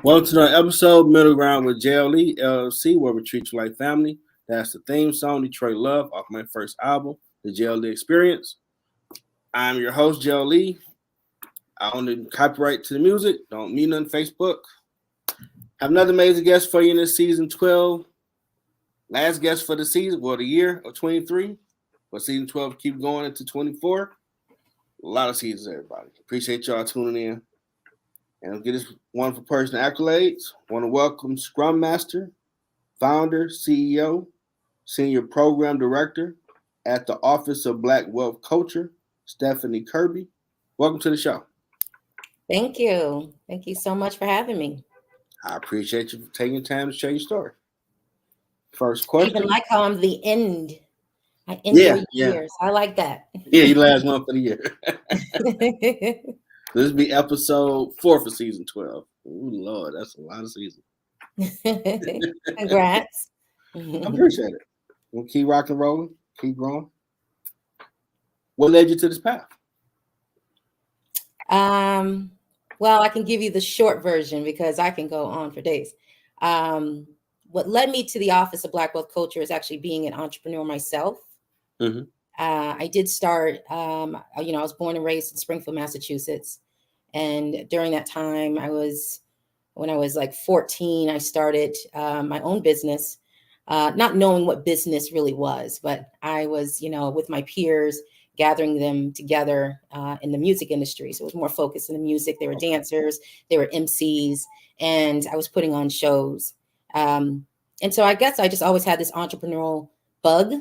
Welcome to another episode, Middle Ground with JLE, L.L.C, where we treat you like family. That's the theme song, Detroit Love, off my first album, The JLE Experience. I'm your host, JLE. I own the copyright to the music. Don't mean nothing, Facebook. Have another amazing guest for you in this season 12. Last guest for the season, the year of 23. But season 12 keep going into 24. A lot of seasons, everybody. Appreciate y'all tuning in. And I'll get this wonderful person accolades. Want to welcome Scrum Master, Founder, CEO, Senior Program Director at the Office of Black Wealth Culture, Stephannie Kirby. Welcome to the show. Thank you. Thank you so much for having me. I appreciate you for taking time to share your story. First question. I even like how I'm the end. I end your years. I like that. Yeah, you last one for the year. This will be episode 4 for season 12. Ooh, Lord, that's a lot of seasons. Congrats. I appreciate it. We'll keep rock and rolling, keep growing. What led you to this path? Well, I can give you the short version because I can go on for days. What led me to the Office of Black Wealth Culture is actually being an entrepreneur myself. Mm-hmm. I did start, I was born and raised in Springfield, Massachusetts. And during that time, when I was like 14, I started my own business, not knowing what business really was, but I was, with my peers, gathering them together in the music industry. So it was more focused in the music. They were dancers, they were MCs, and I was putting on shows. And so I guess I just always had this entrepreneurial bug.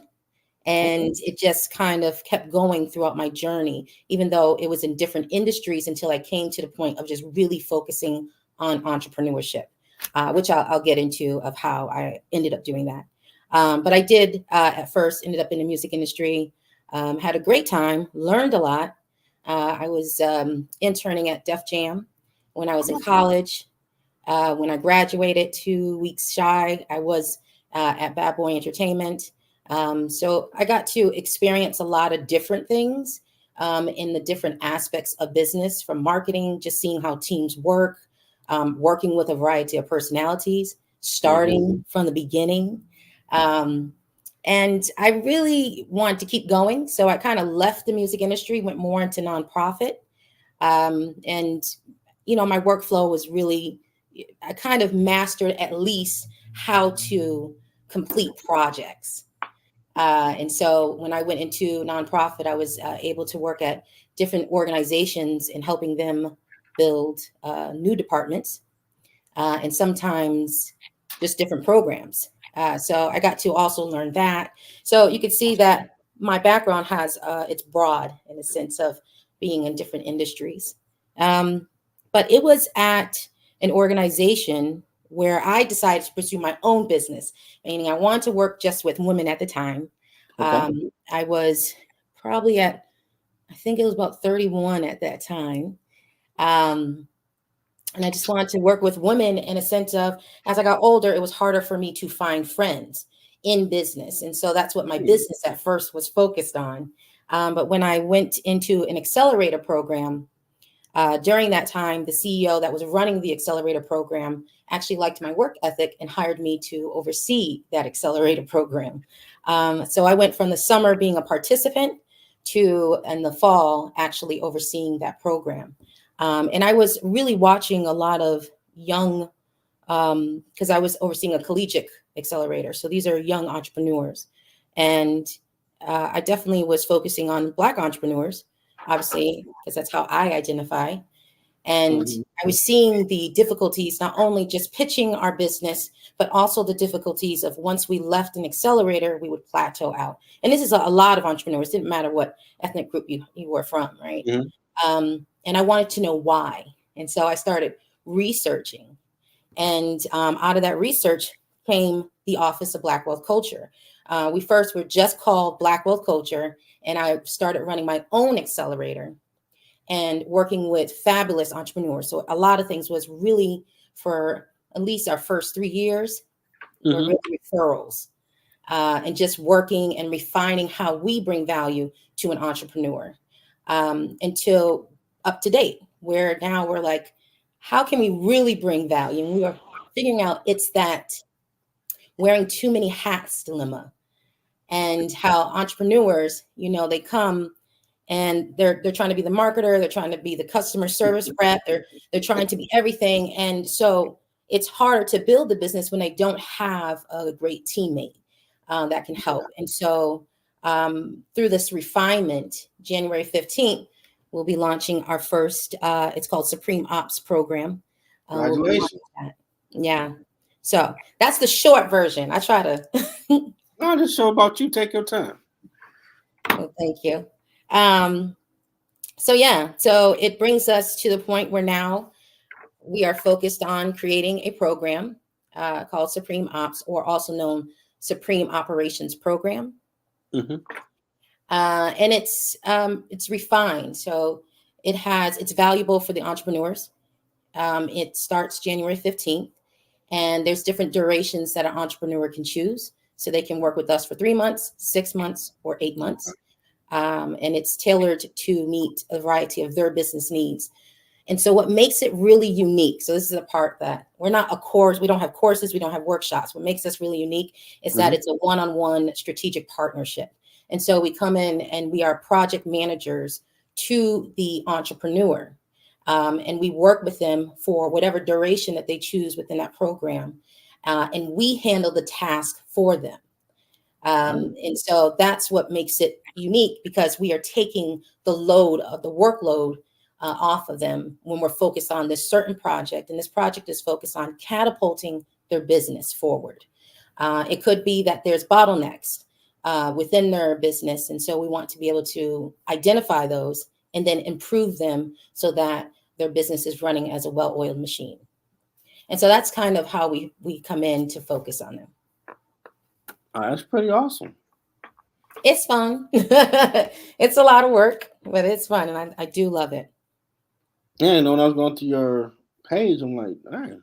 And it just kind of kept going throughout my journey, even though it was in different industries until I came to the point of just really focusing on entrepreneurship, which I'll get into of how I ended up doing that. But I did at first ended up in the music industry, had a great time, learned a lot. I was interning at Def Jam when I was in college. When I graduated 2 weeks shy, I was at Bad Boy Entertainment. So I got to experience a lot of different things in the different aspects of business, from marketing, just seeing how teams work, working with a variety of personalities, starting from the beginning. And I really wanted to keep going. So I kind of left the music industry, went more into nonprofit. And my workflow was really, I kind of mastered at least how to complete projects. And so when I went into nonprofit, I was able to work at different organizations and helping them build new departments and sometimes just different programs. So I got to also learn that. So you could see that my background it's broad in the sense of being in different industries. But it was at an organization where I decided to pursue my own business, meaning I wanted to work just with women at the time. Okay. I was probably I think it was about 31 at that time. And I just wanted to work with women in a sense of, as I got older, it was harder for me to find friends in business. And so that's what my business at first was focused on. But when I went into an accelerator program, during that time, the CEO that was running the accelerator program actually liked my work ethic and hired me to oversee that accelerator program. So I went from the summer being a participant to, in the fall, actually overseeing that program. And I was really watching a lot of young, because I was overseeing a collegiate accelerator. So these are young entrepreneurs. And I definitely was focusing on Black entrepreneurs, obviously, because that's how I identify. And I was seeing the difficulties, not only just pitching our business, but also the difficulties of once we left an accelerator, we would plateau out. And this is a lot of entrepreneurs, didn't matter what ethnic group you were from, right? Mm-hmm. And I wanted to know why. And so I started researching. And out of that research came the Office of Black Wealth Culture. We first were just called Black Wealth Culture, and I started running my own accelerator and working with fabulous entrepreneurs. So a lot of things was really, for at least our first 3 years, were really referrals and just working and refining how we bring value to an entrepreneur until up to date, where now we're like how can we really bring value? And we are figuring out it's that wearing too many hats dilemma, and how entrepreneurs, they come and they're trying to be the marketer, they're trying to be the customer service rep, they're trying to be everything. And so it's harder to build the business when they don't have a great teammate that can help. And so through this refinement, January 15th, we'll be launching our first, it's called Supreme Ops program. Congratulations. Yeah. So that's the short version. I try to. No, this show about you. Take your time. Well, thank you. So it brings us to the point where now we are focused on creating a program called Supreme Ops, or also known Supreme Operations Program. Mm-hmm. And it's refined. So it's valuable for the entrepreneurs. It starts January 15th, and there's different durations that an entrepreneur can choose. So they can work with us for 3 months, 6 months, or 8 months. And it's tailored to meet a variety of their business needs. And so what makes it really unique, so this is the part that we're not a course, we don't have courses, we don't have workshops. What makes us really unique is that it's a one-on-one strategic partnership. And so we come in and we are project managers to the entrepreneur. And we work with them for whatever duration that they choose within that program. And we handle the task for them. And so that's what makes it unique, because we are taking the load of the workload off of them when we're focused on this certain project. And this project is focused on catapulting their business forward. It could be that there's bottlenecks within their business. And so we want to be able to identify those and then improve them so that their business is running as a well-oiled machine. And so that's kind of how we come in to focus on them. That's pretty awesome. It's fun. It's a lot of work, but it's fun. And I do love it. Yeah, and when I was going to your page, I'm like, man,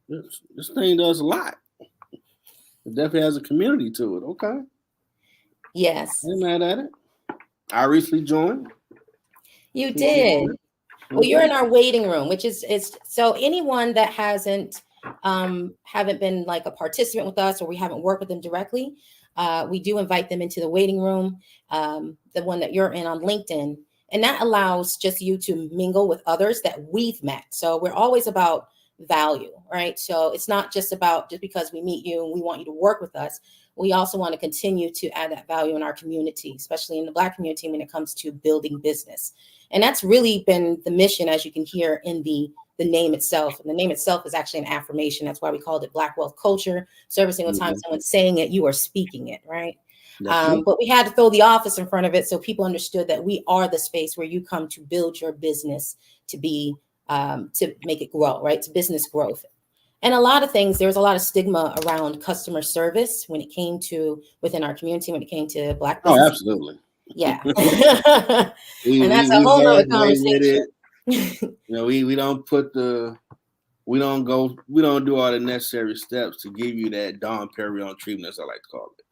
this thing does a lot. It definitely has a community to it. Okay. Yes. I'm mad at it. I recently joined. You did. Well, you're in our waiting room, which is so anyone that haven't been like a participant with us, or we haven't worked with them directly, we do invite them into the waiting room, the one that you're in on LinkedIn. And that allows just you to mingle with others that we've met. So we're always about value, right? So it's not just about just because we meet you and we want you to work with us. We also want to continue to add that value in our community, especially in the Black community when it comes to building business. And that's really been the mission, as you can hear in the name itself. And the name itself is actually an affirmation. That's why we called it Black Wealth Culture. So every single time someone's saying it, you are speaking it, right? But we had to throw the office in front of it so people understood that we are the space where you come to build your business to be to make it grow, right? To business growth. And a lot of things, there's a lot of stigma around customer service when it came to within our community, when it came to Black business. Oh, absolutely. Yeah. And that's a whole other conversation. We don't we don't do all the necessary steps to give you that Dom Perignon treatment, as I like to call it.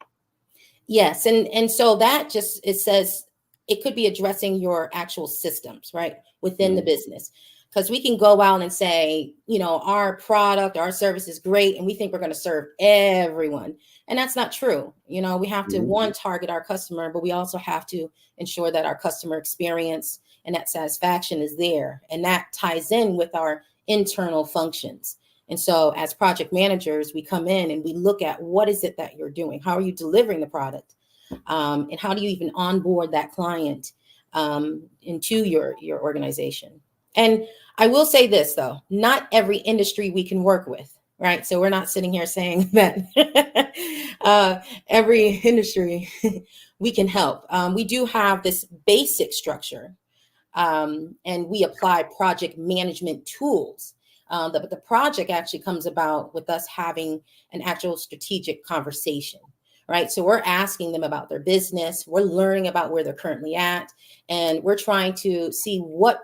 Yes. And so that it says it could be addressing your actual systems, right, within the business. Because we can go out and say, our product, our service is great, and we think we're going to serve everyone. And that's not true. We have to, target our customer, but we also have to ensure that our customer experience and that satisfaction is there. And that ties in with our internal functions. And so as project managers, we come in and we look at what is it that you're doing? How are you delivering the product? And how do you even onboard that client into your organization? And I will say this, though, not every industry we can work with, right? So we're not sitting here saying that every industry we can help. We do have this basic structure, and we apply project management tools. But the project actually comes about with us having an actual strategic conversation, right? So we're asking them about their business. We're learning about where they're currently at. And we're trying to see what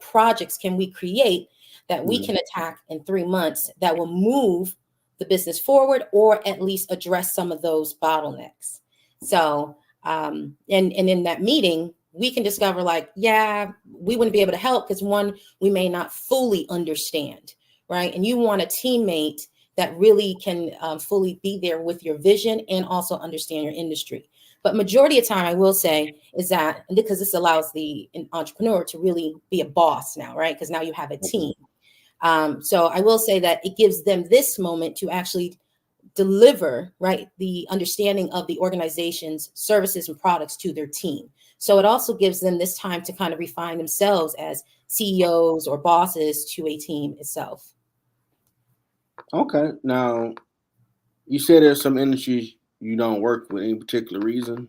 projects can we create that we can attack in 3 months that will move the business forward, or at least address some of those bottlenecks. So, and in that meeting, we can discover like, yeah, we wouldn't be able to help because one, we may not fully understand, right? And you want a teammate that really can fully be there with your vision and also understand your industry. But majority of time, I will say, is that because this allows the entrepreneur to really be a boss now, right? Because now you have a team. So I will say that it gives them this moment to actually deliver, right, the understanding of the organization's services and products to their team. So it also gives them this time to kind of refine themselves as CEOs or bosses to a team itself. Okay. Now, you said there's some industries you don't work with any particular reason.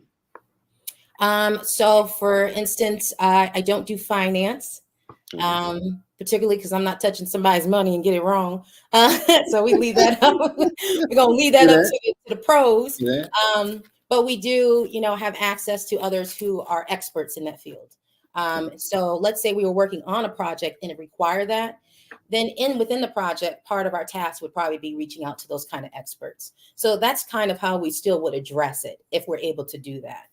So for instance, I don't do finance, particularly because I'm not touching somebody's money and get it wrong. So we leave that up. We're going to leave that up to the pros. Yeah. But we do, have access to others who are experts in that field. So let's say we were working on a project and it required that. Then within the project, part of our task would probably be reaching out to those kind of experts. So that's kind of how we still would address it if we're able to do that.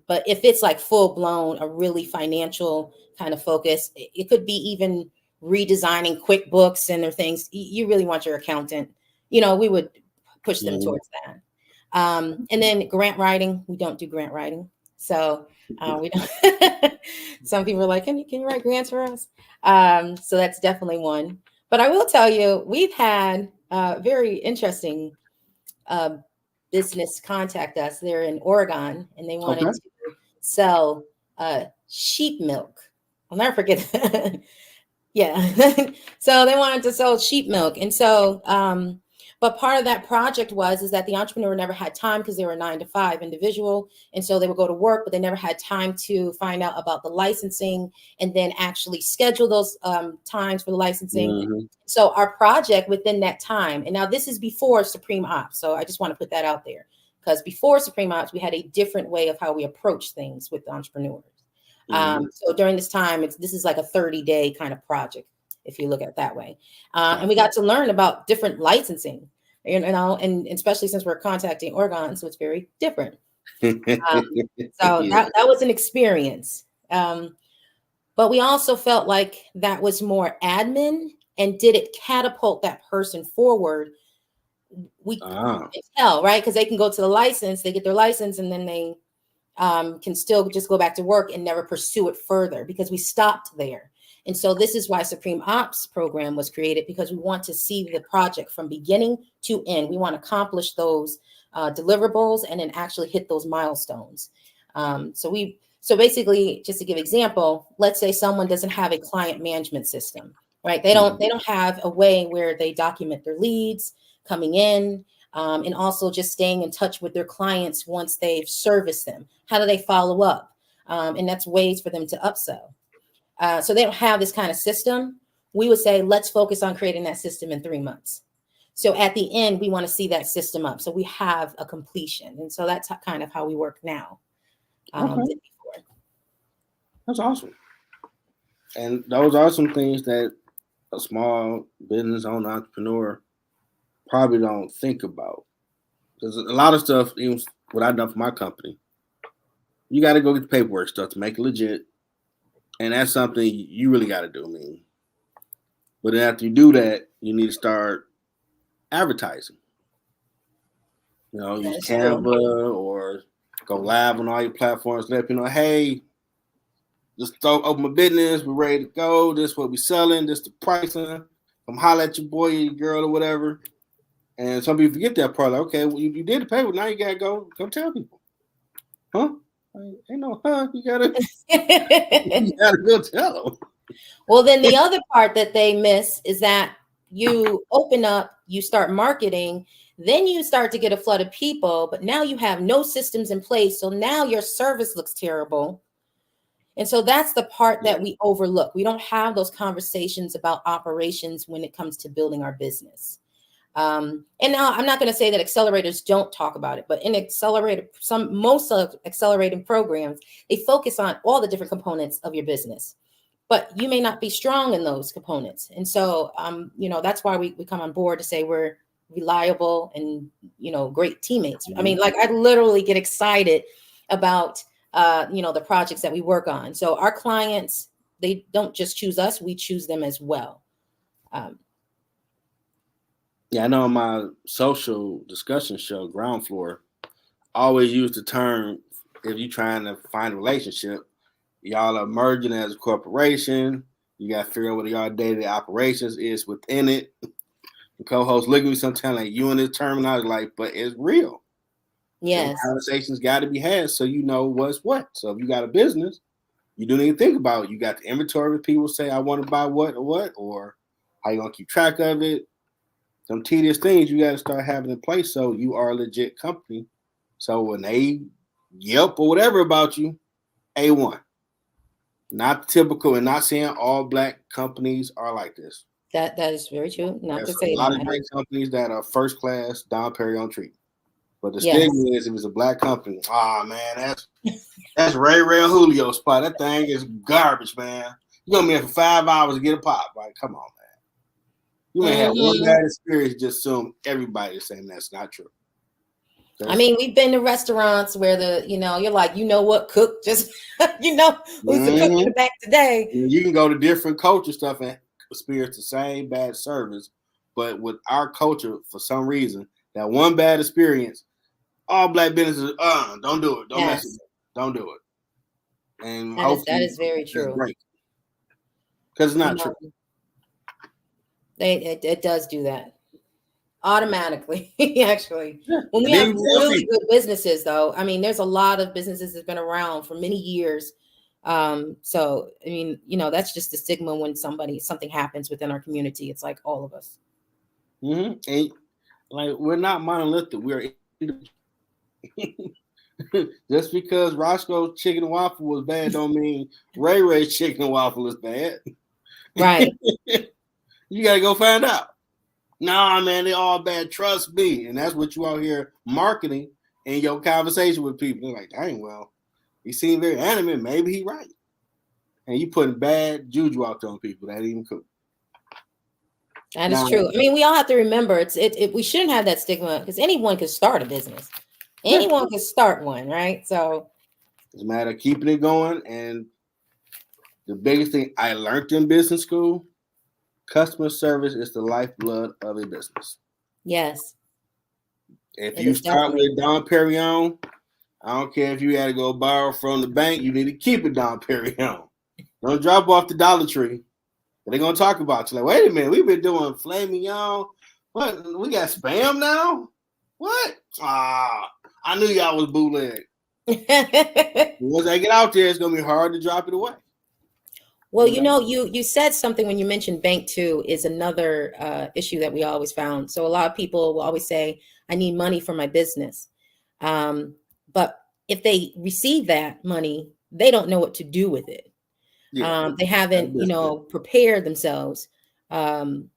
But if it's like full blown, a really financial kind of focus, it could be even redesigning QuickBooks and their things. You really want your accountant, we would push them towards that. And then grant writing, we don't do grant writing. So we don't. Some people are like, can you write grants for us? So that's definitely one. But I will tell you, we've had very interesting business contact us. They're in Oregon and they wanted to sell sheep milk. I'll never forget that. Yeah. So they wanted to sell sheep milk. And so, but part of that project is that the entrepreneur never had time because they were a 9-to-5 individual. And so they would go to work, but they never had time to find out about the licensing and then actually schedule those times for the licensing. Mm-hmm. So our project within that time, and now this is before Supreme Ops. So I just want to put that out there because before Supreme Ops, we had a different way of how we approach things with the entrepreneurs. Mm-hmm. So during this time, this is like a 30-day kind of project, if you look at it that way. And we got to learn about different licensing, and especially since we're contacting Oregon, so it's very different. So that was an experience. But we also felt like that was more admin, and did it catapult that person forward? We can tell, right? Because they can go to the license, they get their license, and then they can still just go back to work and never pursue it further because we stopped there. And so this is why Supreme Ops program was created, because we want to see the project from beginning to end. We want to accomplish those deliverables and then actually hit those milestones. So basically, just to give example, let's say someone doesn't have a client management system, right? They don't have a way where they document their leads coming in, and also just staying in touch with their clients once they've serviced them. How do they follow up? And that's ways for them to upsell. So they don't have this kind of system. We would say, let's focus on creating that system in 3 months. So at the end, we want to see that system up. So we have a completion. And so that's kind of how we work now. That's awesome. And those are some things that a small business owner, entrepreneur probably don't think about. Because a lot of stuff, even what I've done for my company, you got to go get the paperwork stuff to make it legit. And that's something you really got to do. But then after you do that, you need to start advertising. Use Canva or go live on all your platforms. Let people know, hey, just open my business. We're ready to go. This is what we're selling. This is the pricing. Come holler at your boy or your girl or whatever. And some people forget that part. Like, okay, well, you did the paper. Now you got to go tell people. Huh? Ain't no you gotta go tell them. Well, then the other part that they miss is that you open up, you start marketing, then you start to get a flood of people, but now you have no systems in place. So now your service looks terrible. And so that's the part that we overlook. We don't have those conversations about operations when it comes to building our business. And now I'm not going to say that accelerators don't talk about it, but in most of accelerating programs, they focus on all the different components of your business, but you may not be strong in those components. And so, that's why we come on board to say we're reliable and, great teammates. I mean, like I literally get excited about the projects that we work on. So our clients, they don't just choose us, we choose them as well. Yeah, I know on my social discussion show, Ground Floor, I always use the term, if you're trying to find a relationship, y'all are merging as a corporation. You got to figure out what y'all day-to-day operations is within it. The co-host look at me sometimes like you in this terminology, like, but it's real. Yes. Some conversations got to be had so you know what's what. So if you got a business, you do need to think about it. You got the inventory. People say, I want to buy what, or how you going to keep track of it. Some tedious things you got to start having in place so you are a legit company. So when they yelp or whatever about you, A1. Not typical, and not saying all black companies are like this. That is very true. Not There's to say a lot that. of great companies that are first class Dom Perignon treatment. But the Yes. stigma is if it's a black company, man, that's Ray and Julio spot. That thing is garbage, man. You're gonna be there for 5 hours to get a pop. Like, come on, man. You may have one bad experience, just assume everybody is saying that's not true. I mean, we've been to restaurants where you're like, what, cook, just, who's the cook in the back today. You can go to different culture stuff and experience the same bad service. But with our culture, for some reason, that one bad experience, all black businesses, don't do it. Don't mess with it. Don't do it. And that is very true. Because it's not true. It does do that. Automatically, actually. Yeah. When we have really good businesses, though, I mean, there's a lot of businesses that's been around for many years. So, I mean, that's just the stigma when something happens within our community. It's like all of us. Mm-hmm. And like, we're not monolithic. We're just because Roscoe's chicken and waffle was bad don't mean Ray's chicken and waffle is bad. Right. You got to go find out. Nah, man, they all bad. Trust me. And that's what you out here marketing in your conversation with people. They're like, dang, well, he seemed very animate. Maybe he right. And you putting bad juju out there on people. That ain't even cool. That is true. I mean, we all have to remember we shouldn't have that stigma because anyone can start a business. Anyone can start one, right? So it's a matter of keeping it going. And the biggest thing I learned in business school, customer service is the lifeblood of a business. Yes. If you start with Dom Perignon, I don't care if you had to go borrow from the bank, you need to keep it Dom Perignon. Don't drop off the Dollar Tree. They're going to talk about you. Like, wait a minute, we've been doing filet mignon. What? We got Spam now? What? I knew y'all was bootleg. Once I get out there, it's going to be hard to drop it away. Well, you said something when you mentioned bank too is another issue that we always found. So a lot of people will always say, I need money for my business. But if they receive that money, they don't know what to do with it. Yeah, they haven't, prepared themselves on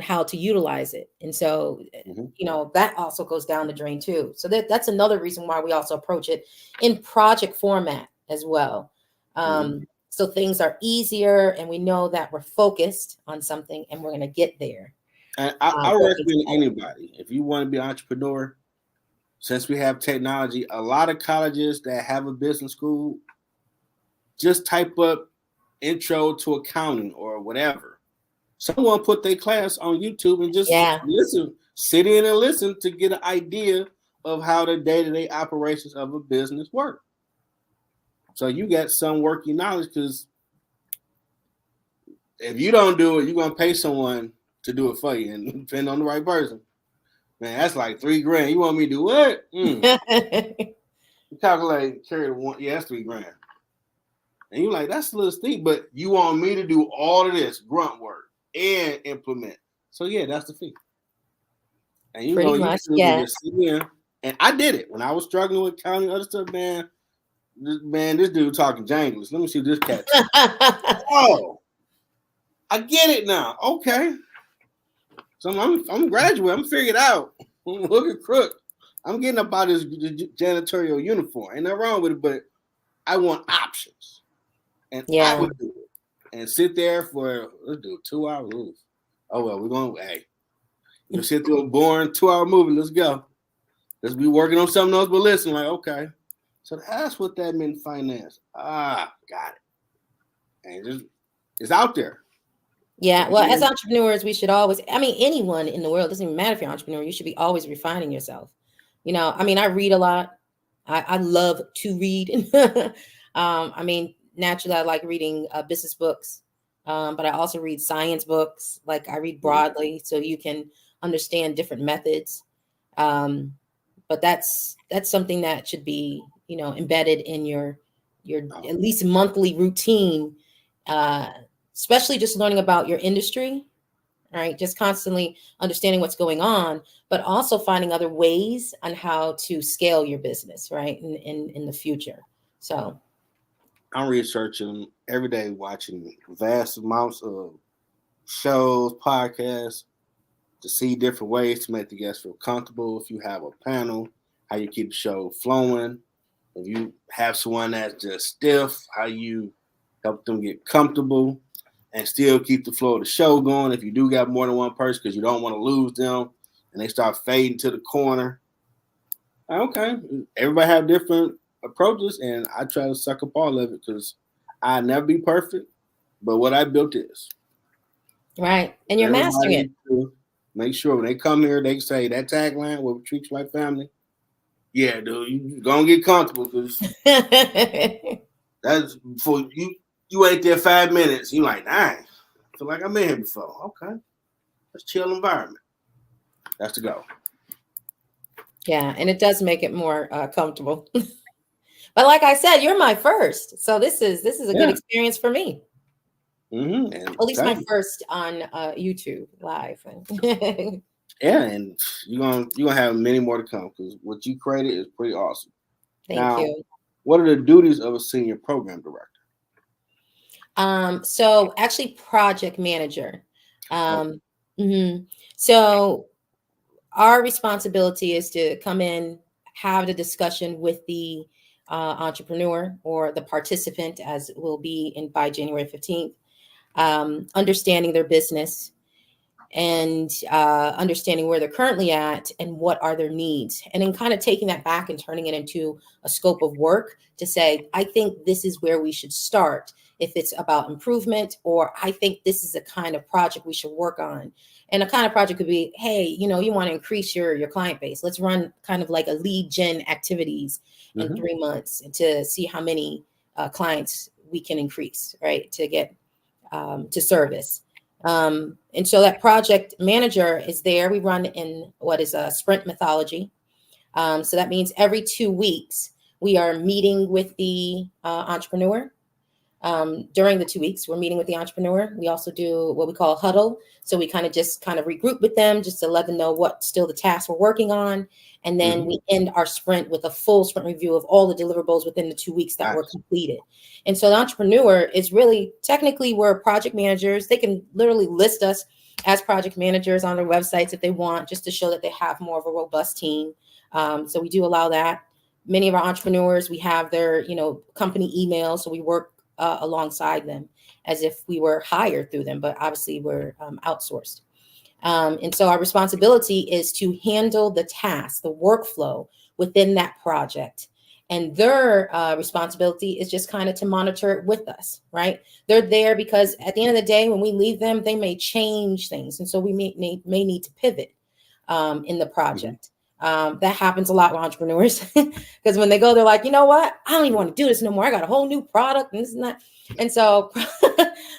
how to utilize it. And so, that also goes down the drain too. So that's another reason why we also approach it in project format as well. So things are easier and we know that we're focused on something and we're going to get there. And I recommend anybody, if you want to be an entrepreneur, since we have technology, a lot of colleges that have a business school, just type up intro to accounting or whatever. Someone put their class on YouTube and just listen, sit in and listen to get an idea of how the day-to-day operations of a business work. So you got some working knowledge because if you don't do it, you're going to pay someone to do it for you and depend on the right person. Man, that's like $3,000. You want me to do what? You calculate, carry the one. Yeah, that's $3,000. And you're like, that's a little steep, but you want me to do all of this grunt work and implement. So yeah, that's the fee. And you pretty much, just sit in. And I did it when I was struggling with counting other stuff, man. This dude talking jangles. Let me see this cat. Oh, I get it now. Okay. So I'm graduating. I'm figured out. Look at crook. I'm getting up out of this janitorial uniform. Ain't nothing wrong with it, but I want options. And I would do it. And sit there for, let's do 2 hours. Oh, well, we're going to, sit through a boring 2-hour movie. Let's go. Let's be working on something else, but listen, like, okay. So that's what that meant finance. Got it. And it's out there. Yeah. Well, as entrepreneurs, we should always, anyone in the world, doesn't even matter if you're an entrepreneur, you should be always refining yourself. I read a lot. I love to read. Naturally, I like reading business books, but I also read science books. Like I read broadly, so you can understand different methods. But that's something that should be, embedded in your at least monthly routine, especially just learning about your industry, right? Just constantly understanding what's going on, but also finding other ways on how to scale your business, right? In the future. So I'm researching every day, watching vast amounts of shows, podcasts, to see different ways to make the guests feel comfortable. If you have a panel, how you keep the show flowing. If you have someone that's just stiff, how you help them get comfortable and still keep the flow of the show going. If you do got more than one person, because you don't want to lose them and they start fading to the corner. Okay, everybody have different approaches, and I try to suck up all of it because I never be perfect, but what I built is. Right, and you're mastering it. Make sure when they come here, they say that tagline, "What we treat you like family." Yeah, dude, you gonna get comfortable because that's for you. You ain't there 5 minutes. You like, I feel like I'm in here before. Okay, let's chill environment. That's the go. Yeah, and it does make it more comfortable. But like I said, you're my first, so this is a good experience for me. At least my first on YouTube live. Yeah, and you're gonna have many more to come because what you created is pretty awesome. Thank you. What are the duties of a senior program director? So actually project manager. So our responsibility is to come in, have the discussion with the entrepreneur or the participant, as will be by January 15th, understanding their business and understanding where they're currently at and what are their needs, and then kind of taking that back and turning it into a scope of work to say, I think this is where we should start if it's about improvement, or I think this is the kind of project we should work on. And a kind of project could be, hey, you want to increase your client base. Let's run kind of like a lead gen activities in 3 months to see how many clients we can increase, right, to get to service. And so that project manager is there. We run in what is a sprint methodology. So that means every 2 weeks, we are meeting with the entrepreneur. During the 2 weeks, we're meeting with the entrepreneur. We also do what we call a huddle. So we kind of regroup with them just to let them know what still the tasks we're working on. And then we end our sprint with a full sprint review of all the deliverables within the 2 weeks that were completed. And so the entrepreneur is really, technically, we're project managers. They can literally list us as project managers on their websites if they want, just to show that they have more of a robust team. So we do allow that. Many of our entrepreneurs, we have their, company email. So we work alongside them as if we were hired through them, but obviously we're outsourced. And so our responsibility is to handle the task, the workflow within that project. And their responsibility is just kind of to monitor it with us, right? They're there because at the end of the day, when we leave them, they may change things. And so we may need to pivot in the project. That happens a lot with entrepreneurs because when they go, they're like, you know what? I don't even want to do this no more. I got a whole new product and this and that. And so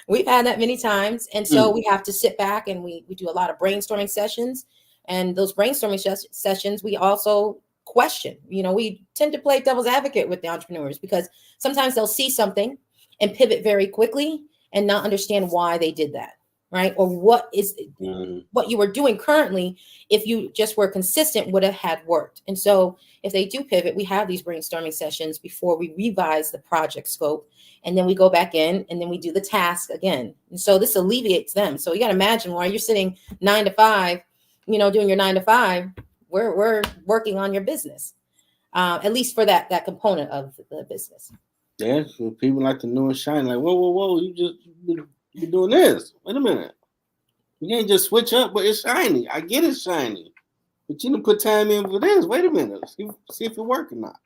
we've had that many times. And so we have to sit back and we do a lot of brainstorming sessions. And those brainstorming sessions, we also question, we tend to play devil's advocate with the entrepreneurs because sometimes they'll see something and pivot very quickly and not understand why they did that. Right. Or what you were doing currently, if you just were consistent, would have had worked. And so if they do pivot, we have these brainstorming sessions before we revise the project scope. And then we go back in and then we do the task again. And so this alleviates them. So you got to imagine while you're sitting 9 to 5, doing your 9 to 5, we're working on your business, at least for that component of the business. Yeah. So people like to know and shine like, whoa. You're doing this. Wait a minute. You can't just switch up, but it's shiny. I get it's shiny. But you didn't put time in for this. Wait a minute. See if it works or not.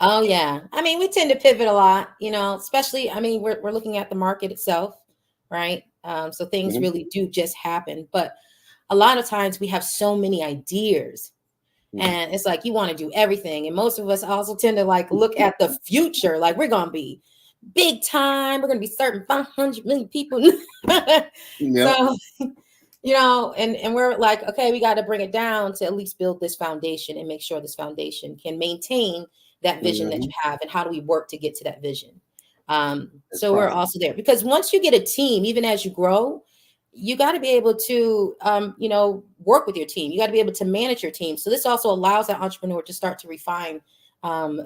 Oh yeah. I mean, we tend to pivot a lot, especially, I mean, we're looking at the market itself, right? So things Mm-hmm. really do just happen. But a lot of times we have so many ideas and it's like you want to do everything. And most of us also tend to like look at the future, like we're gonna be big time, we're gonna be serving 500 million people. Yep. So and we're like, okay, we got to bring it down to at least build this foundation and make sure this foundation can maintain that vision that you have, and how do we work to get to that vision. So we're also there because once you get a team, even as you grow, you got to be able to work with your team. You got to be able to manage your team. So this also allows that entrepreneur to start to refine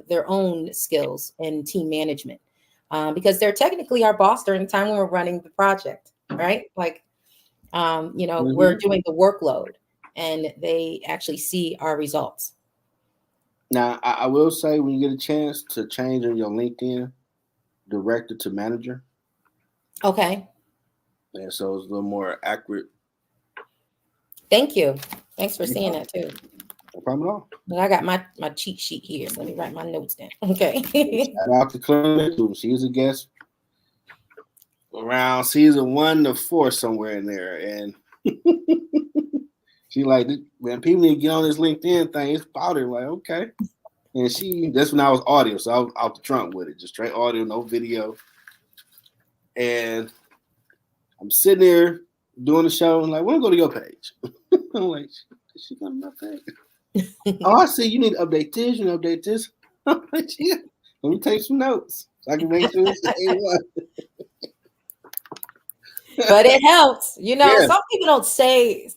their own skills and team management, because they're technically our boss during the time when we're running the project, right? Like we're doing the workload and they actually see our results. Now, I will say, when you get a chance to change on your LinkedIn director to manager. Okay. And so it's a little more accurate. Thanks for seeing that too. No problem at all. But I got my cheat sheet here, so let me write my notes down. Okay. Shout out to Clement. She's a guest around season 1 to 4, somewhere in there. And she like, man, people need to get on this LinkedIn thing. It's powder. Like, okay. And that's when I was audio, so I was out the trunk with it, just straight audio, no video. And I'm sitting there doing the show, and like, when I go to your page, I'm like, is she going to my page? Oh, I see. You need to update this. You need to update this. I'm like, yeah. Let me take some notes so I can make sure it's A1. But it helps. Yeah. Some people don't say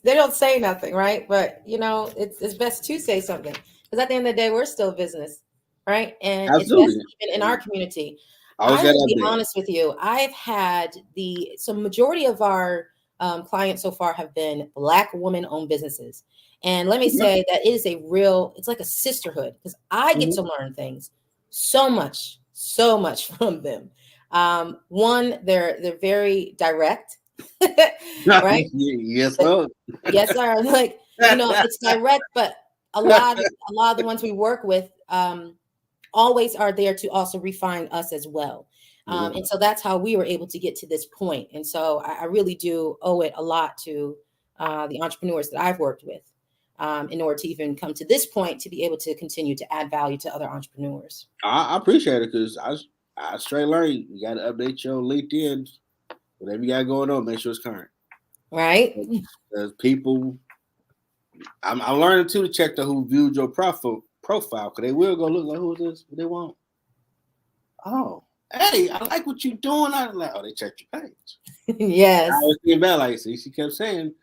nothing, right? But it's best to say something, because at the end of the day, we're still business, right? And Absolutely. it's best even in our community. I will be honest with you. I've had majority of our clients so far have been Black woman-owned businesses. And let me say that it is it's like a sisterhood, because I get to learn things so much from them. One, they're very direct, right? Yes, sir. Yes, sir. Like, it's direct, but a lot of the ones we work with always are there to also refine us as well. And so that's how we were able to get to this point. And so I really do owe it a lot to the entrepreneurs that I've worked with, in order to even come to this point, to be able to continue to add value to other entrepreneurs. I appreciate it, because I straight learn you got to update your LinkedIn. Whatever you got going on, make sure it's current. Right. Because people, I'm learning too to check who viewed your profile, because they will go look like, who is this? What they want? Oh, hey, I like what you're doing. I like, oh, they checked your page. Yes. I was thinking about, like, see, she kept saying,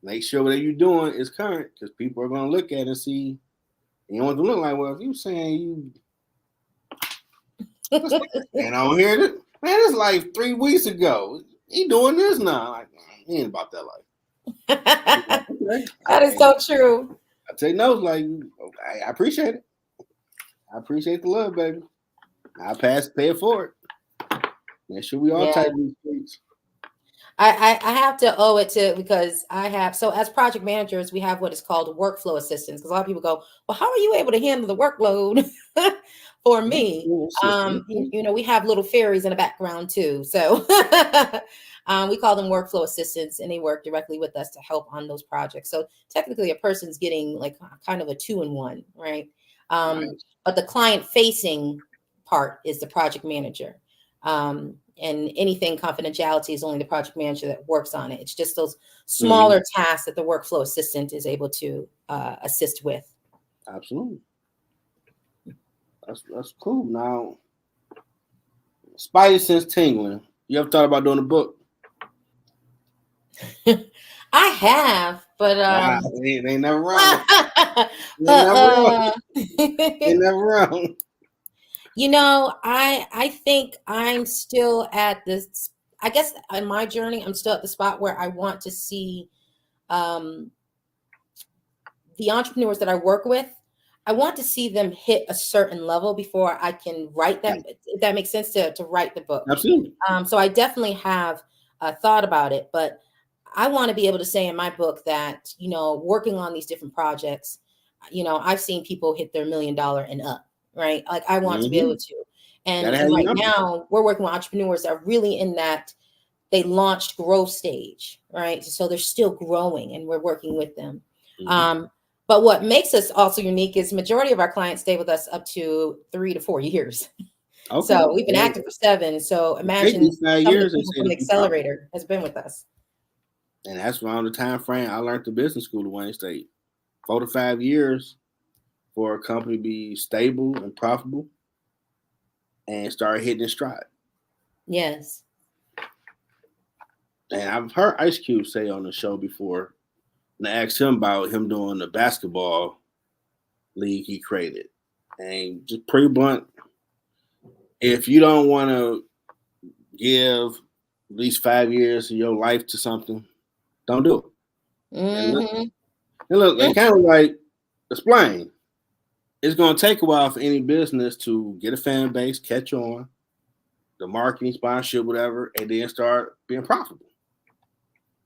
make sure whatever you're doing is current, because people are going to look at it and see. And you want to look like, well, if you saying you, and I don't hear it, man, it's like 3 weeks ago. He doing this now. Like, he ain't about that life. Okay. That is so true. I take notes. Like, I appreciate it. I appreciate the love, baby. I pay it forward. Make sure we all type these streets. I have to owe it to, because so as project managers, we have what is called workflow assistants. Because a lot of people go, well, how are you able to handle the workload for me? We have little fairies in the background too. So we call them workflow assistants, and they work directly with us to help on those projects. So technically a person's getting like kind of a 2-in-1, right? But the client facing part is the project manager. And anything confidentiality is only the project manager that works on it. It's just those smaller tasks that the workflow assistant is able to assist with. Absolutely. That's cool. Now, Spidey sense tingling. You ever thought about doing a book? I have, but they never wrong. They never wrong. I think I'm still at this, I guess in my journey, I'm still at the spot where I want to see the entrepreneurs that I work with. I want to see them hit a certain level before I can write that. If that makes sense, to write the book. Absolutely. So I definitely have thought about it, but I want to be able to say in my book that, working on these different projects, I've seen people hit their $1 million and up. right? Like I want to be able to. And right now we're working with entrepreneurs that are really in that they launched growth stage, right? So they're still growing and we're working with them. But what makes us also unique is majority of our clients stay with us up to 3 to 4 years. Okay. So we've been active for 7. So imagine 5 years from the accelerator has been with us. And that's around the time frame I learned the business school of Wayne State. 4 to 5 years for a company to be stable and profitable and start hitting its stride. Yes. And I've heard Ice Cube say on the show before, and I asked him about him doing the basketball league he created. And just pretty blunt, if you don't want to give at least 5 years of your life to something, don't do it. And look, they kind of like explain. It's going to take a while for any business to get a fan base, catch on, the marketing, sponsorship, whatever, and then start being profitable.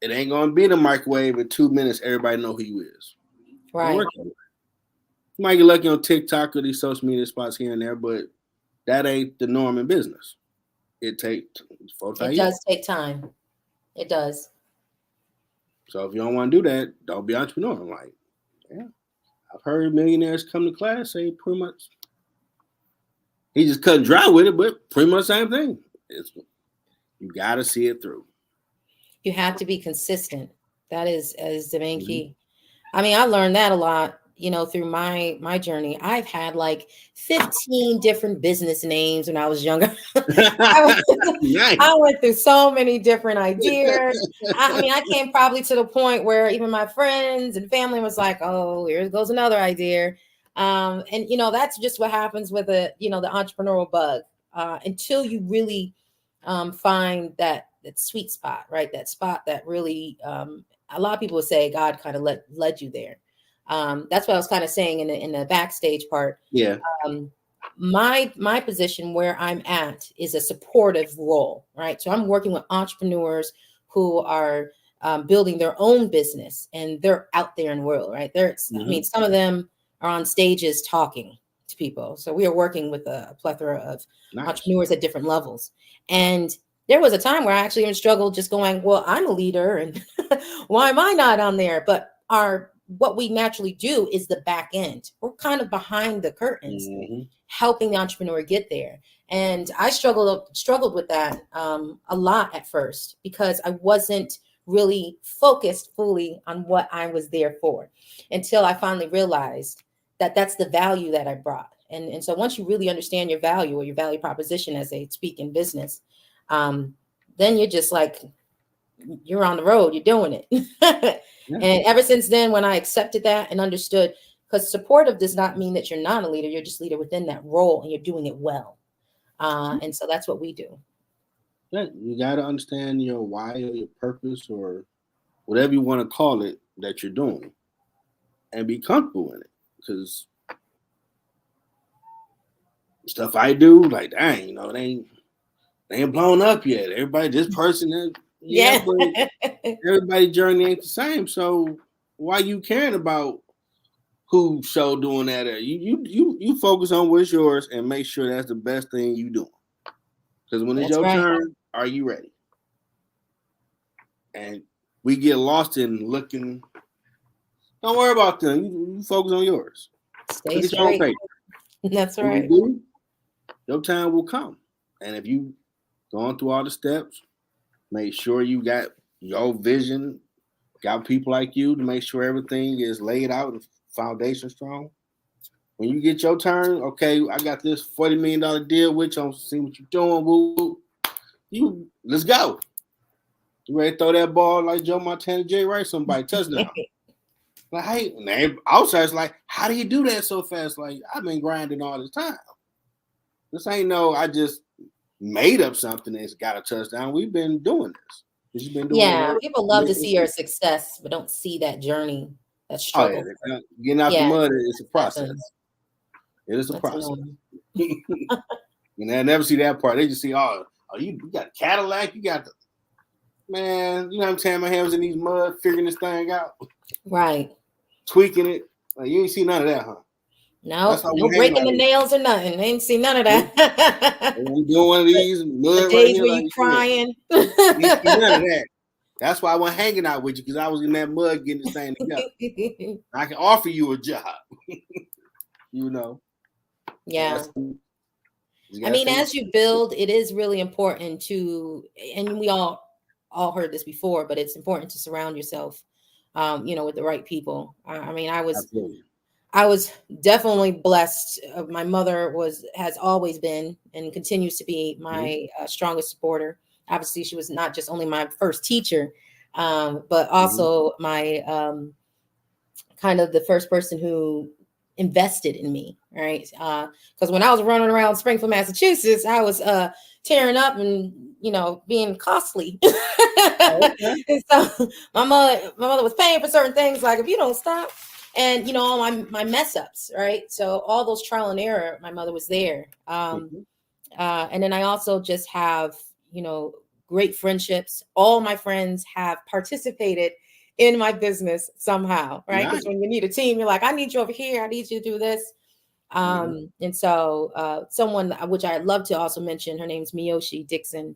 It ain't going to be the microwave in 2 minutes. Everybody know who you is. Right. You might get lucky on TikTok or these social media spots here and there, but that ain't the norm in business. It takes 4 to 5 years. It does take time. It does. So if you don't want to do that, don't be an entrepreneur. I'm like, yeah. I've heard millionaires come to class say pretty much he just cut dry with it, but pretty much the same thing. You got to see it through. You have to be consistent. That is the main key. I mean, I learned that a lot, through my journey. I've had like 15 different business names when I was younger. I went through so many different ideas. I mean, I came probably to the point where even my friends and family was like, oh, here goes another idea. And that's just what happens with the entrepreneurial bug, until you really find that sweet spot, right? That spot that really, a lot of people would say God kind of led you there. That's what I was kind of saying in the backstage part. Yeah. My position where I'm at is a supportive role, right? So I'm working with entrepreneurs who are building their own business, and they're out there in the world, right? I mean, some of them are on stages talking to people. So we are working with a plethora of entrepreneurs at different levels. And there was a time where I actually even struggled just going, well, I'm a leader and why am I not on there? But what we naturally do is the back end. We're kind of behind the curtains, helping the entrepreneur get there. And I struggled with that a lot at first, because I wasn't really focused fully on what I was there for, until I finally realized that that's the value that I brought. And so once you really understand your value or your value proposition, as they speak in business, then you're just like, you're on the road, you're doing it. And ever since then, when I accepted that and understood, because supportive does not mean that you're not a leader, you're just leader within that role and you're doing it well. And so that's what we do. Yeah, you got to understand your why or your purpose or whatever you want to call it that you're doing, and be comfortable in it. Because stuff I do, like, dang, they ain't blown up yet. Everybody, this person, but everybody's journey ain't the same. So why you caring about who's show doing that? You focus on what's yours and make sure that's the best thing you doing. Because when it's your turn, are you ready? And we get lost in looking. Don't worry about them. You focus on yours. Stay straight. That's right. Your time will come. And if you going through all the steps, make sure you got your vision, got people like you to make sure everything is laid out and foundation strong. When you get your turn, okay, I got this $40 million deal with you. I'm see what you're doing. Woo. Let's go. You ready to throw that ball like Joe Montana, Jay Rice, somebody touchdown. Like, hey, and outside's like, how do you do that so fast? Like, I've been grinding all this time. This ain't I just made up something that's got a touchdown. We've been doing this. People love to see your success, but don't see that journey, that struggle. Getting out the mud is a process. It is a process. I never see that part. They just see, you got a Cadillac, you got the man. You know what I'm saying? My hands in these mud, figuring this thing out, right? Tweaking it. Like, you ain't see none of that, huh? No, no breaking the nails or nothing. I ain't seen none of that. I'm doing one of these mud the days right where here, you crying. Ain't seen none of that. That's why I wasn't hanging out with you, because I was in that mud getting this thing together. I can offer you a job. You know. Yeah. I mean, as you build, it is really important to, and we all heard this before, but it's important to surround yourself, with the right people. I mean, I was definitely blessed. My mother has always been and continues to be my strongest supporter. Obviously, she was not just only my first teacher, but also my kind of the first person who invested in me, right? Because when I was running around Springfield, Massachusetts, I was tearing up and being costly. Okay. And so my mother was paying for certain things, like if you don't stop, and all my mess ups, right? So all those trial and error, my mother was there. And then I also just have great friendships. All my friends have participated in my business somehow, right? Because when you need a team, you're like, I need you over here. I need you to do this. And so someone which I'd love to also mention, her name's Miyoshi Dixon.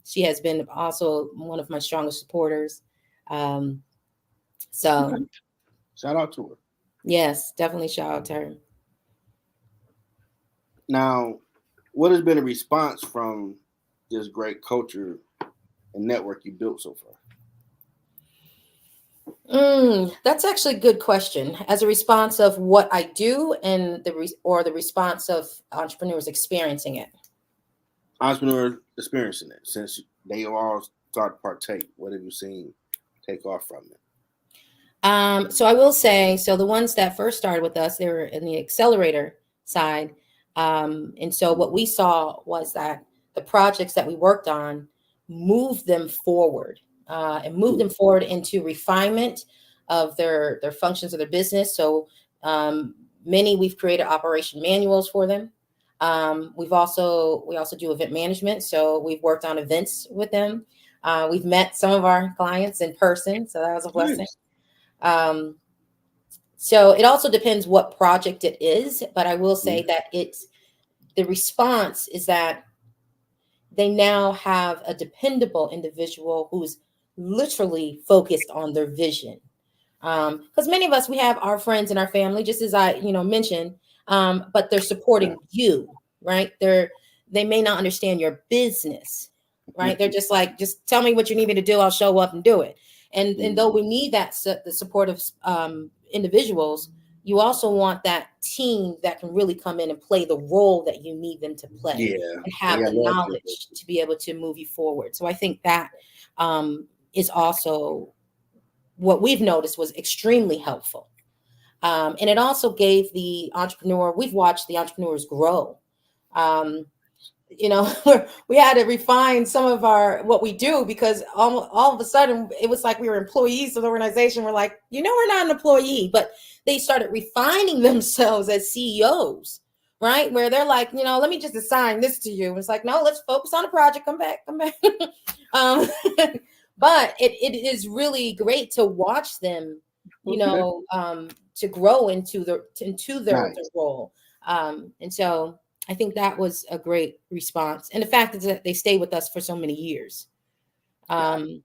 She has been also one of my strongest supporters. So shout out to her. Yes, definitely shout out to her. Now, what has been a response from this great culture and network you built so far? That's actually a good question. As a response of what I do, and the response of entrepreneurs experiencing it. Entrepreneurs experiencing it, since they all start to partake. What have you seen take off from it? So I will say, so the ones that first started with us, they were in the accelerator side. And so what we saw was that the projects that we worked on moved them forward. And move them forward into refinement of their functions of their business. So many, we've created operation manuals for them. We also do event management. So we've worked on events with them. We've met some of our clients in person. So that was a blessing. So it also depends what project it is. But I will say that the response is that they now have a dependable individual who's literally focused on their vision. Because many of us, we have our friends and our family, just as I, mentioned, but they're supporting you, right? They may not understand your business, right? They're just like, just tell me what you need me to do. I'll show up and do it. And though we need the support of individuals, you also want that team that can really come in and play the role that you need them to play and have the knowledge to be able to move you forward. So I think that is also what we've noticed was extremely helpful. And it also gave the entrepreneur, we've watched the entrepreneurs grow. We had to refine some of what we do, because all of a sudden it was like we were employees of the organization. We're like, we're not an employee, but they started refining themselves as CEOs, right? Where they're like, let me just assign this to you. It's like, no, let's focus on the project. Come back. But it is really great to watch them, to grow into their role. And so I think that was a great response. And the fact is that they stay with us for so many years. I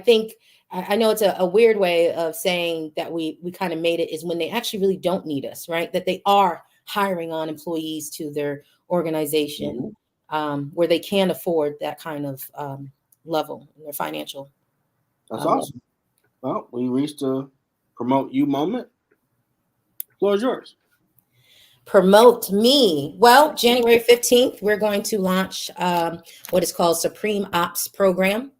think, I know it's a weird way of saying that we kind of made it, is when they actually really don't need us, right? That they are hiring on employees to their organization, where they can afford that kind of level in their financial. That's awesome. Well, we reached a promote you moment. The floor is yours. Promote me. Well, January 15th, we're going to launch what is called Supreme Ops program.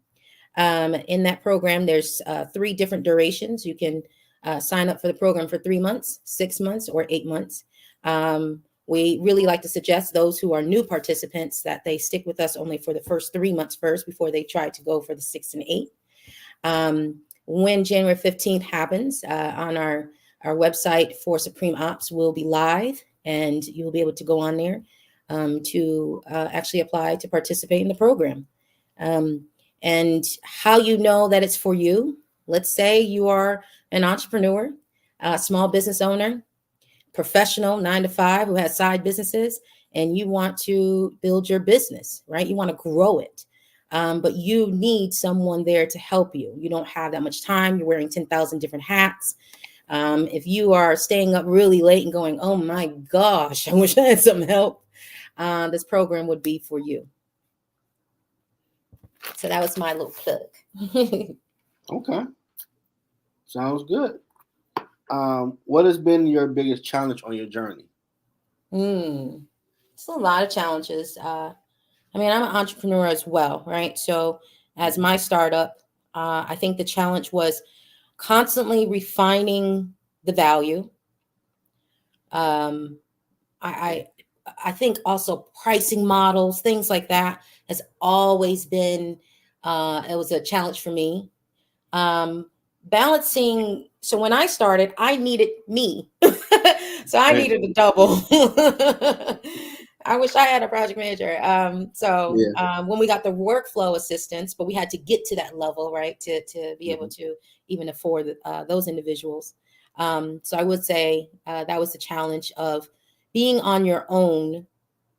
In that program, there's 3 different durations. You can sign up for the program for 3 months, 6 months, or 8 months. We really like to suggest those who are new participants that they stick with us only for the first 3 months first before they try to go for the 6 and 8. When January 15th happens, on our website for Supreme Ops will be live, and you'll be able to go on there to actually apply to participate in the program. And how you know that it's for you. Let's say you are an entrepreneur, a small business owner, professional 9 to 5 who has side businesses, and you want to build your business, right? You want to grow it. But you need someone there to help you. You don't have that much time. You're wearing 10,000 different hats. If you are staying up really late and going, oh my gosh, I wish I had some help, this program would be for you. So that was my little plug. Okay. Sounds good. What has been your biggest challenge on your journey? It's a lot of challenges. I mean, I'm an entrepreneur as well, right? So as my startup, I think the challenge was constantly refining the value. I think also pricing models, things like that has always been, it was a challenge for me. Balancing. So when I started, I needed me. So I needed a double. I wish I had a project manager. When we got the workflow assistance, but we had to get to that level, right, to be able to even afford those individuals. So I would say that was the challenge of being on your own,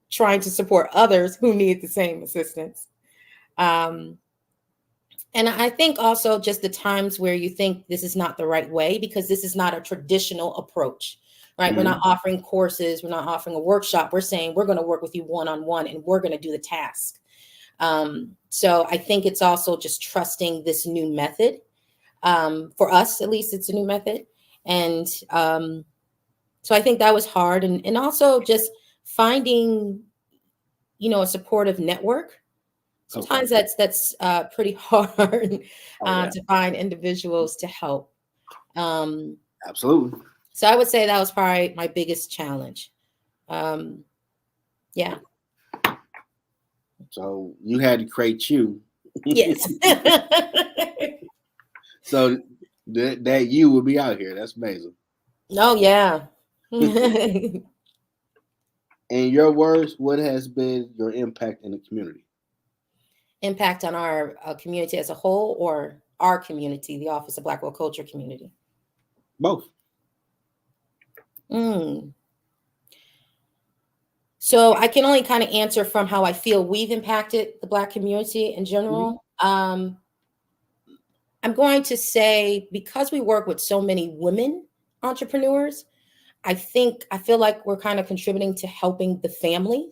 trying to support others who need the same assistance. And I think also just the times where you think this is not the right way, because this is not a traditional approach, right? We're not offering courses. We're not offering a workshop. We're saying we're going to work with you one-on-one and we're going to do the task. So I think it's also just trusting this new method. For us, at least, it's a new method. And so I think that was hard. And also just finding, a supportive network. Sometimes that's pretty hard to find individuals to help. Absolutely. So I would say that was probably my biggest challenge. Yeah. So you had to create you. Yes. So that you will be out here. That's amazing. Oh, yeah. In your words, what has been your impact in the community? Impact on our community as a whole, or our community, the Office of Black World Culture community? Both. So I can only kind of answer from how I feel we've impacted the Black community in general. I'm going to say, because we work with so many women entrepreneurs, I feel like we're kind of contributing to helping the family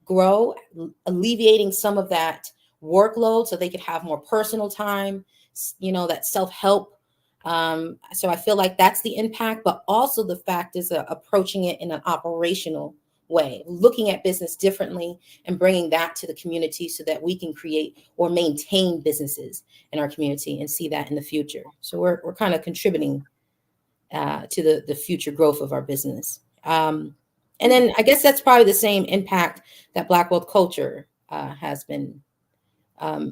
grow, alleviating some of that workload so they could have more personal time, that self-help. So I feel like that's the impact, but also the fact is approaching it in an operational way, looking at business differently and bringing that to the community so that we can create or maintain businesses in our community and see that in the future. So we're kind of contributing to the future growth of our business. And then I guess that's probably the same impact that Black World Culture has been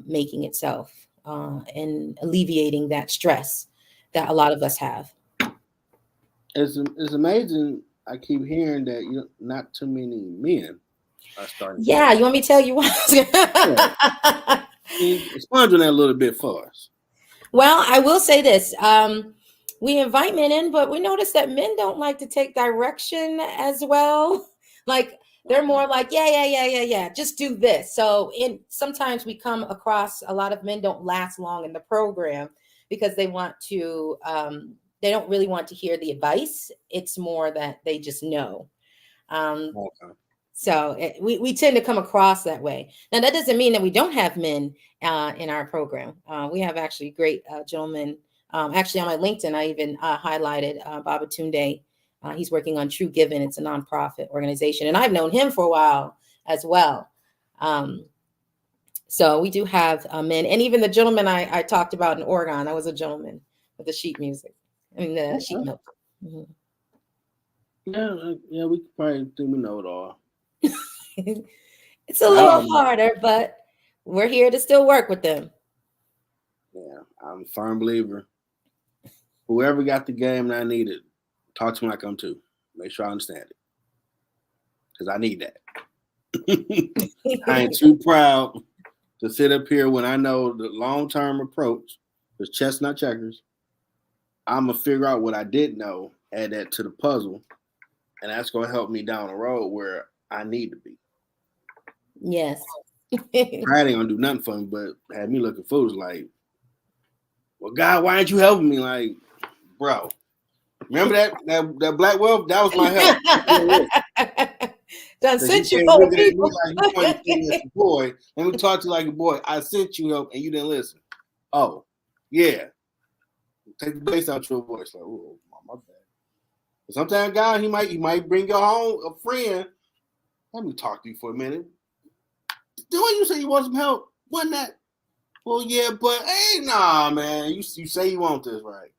making itself and alleviating that stress that a lot of us have. It's amazing. I keep hearing that not too many men are starting. Yeah, you want me to tell you what? Expunge on that a little bit for us. Well, I will say this. We invite men in, but we notice that men don't like to take direction as well. Like, they're more like, yeah, just do this. So sometimes we come across a lot of men don't last long in the program because they want to, they don't really want to hear the advice. It's more that they just know. So we tend to come across that way. Now, that doesn't mean that we don't have men in our program. We have actually great gentlemen. Actually, on my LinkedIn, I even highlighted Babatunde. He's working on True Giving. It's a nonprofit organization. And I've known him for a while as well. So we do have men. And even the gentleman I talked about in Oregon, I was a gentleman with the sheet music. I mean, the sheet milk. Yeah, we could probably do we know it all. It's a little harder, but we're here to still work with them. Yeah, I'm a firm believer. Whoever got the game that I needed, talk to me like I'm too. Make sure I understand it. Because I need that. I ain't too proud to sit up here when I know the long-term approach is chestnut checkers. I'm going to figure out what I didn't know, add that to the puzzle, And that's going to help me down the road where I need to be. Yes. Pride ain't going to do nothing for me, but had me looking foolish like, well, God, why ain't you helping me? Like, bro, remember that black wealth? That was my help. Done sent you for people. Like you pointed to as a boy. Let me talk to you like a boy. I sent you help and you didn't listen. Oh, yeah. Take the bass out your voice. Like, oh, my bad. Sometimes God, he might bring you home a friend. Let me talk to you for a minute. The way you say you want some help, wasn't that? Well, yeah, but hey, nah, man. You say you want this, right?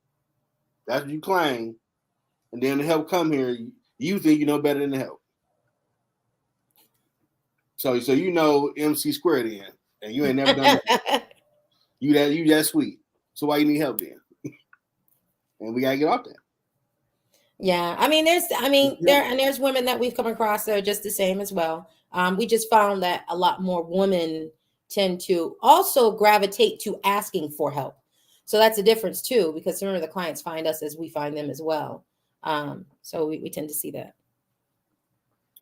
That's what you claim. And then the help come here, you think you know better than the help. So you know MC squared in, and you ain't never done that. you that sweet. So why you need help then? And we gotta get off that. Yeah, I mean, there's women that we've come across that are just the same as well. We just found that a lot more women tend to also gravitate to asking for help. So that's a difference too, because remember the clients find us as we find them as well. So we tend to see that.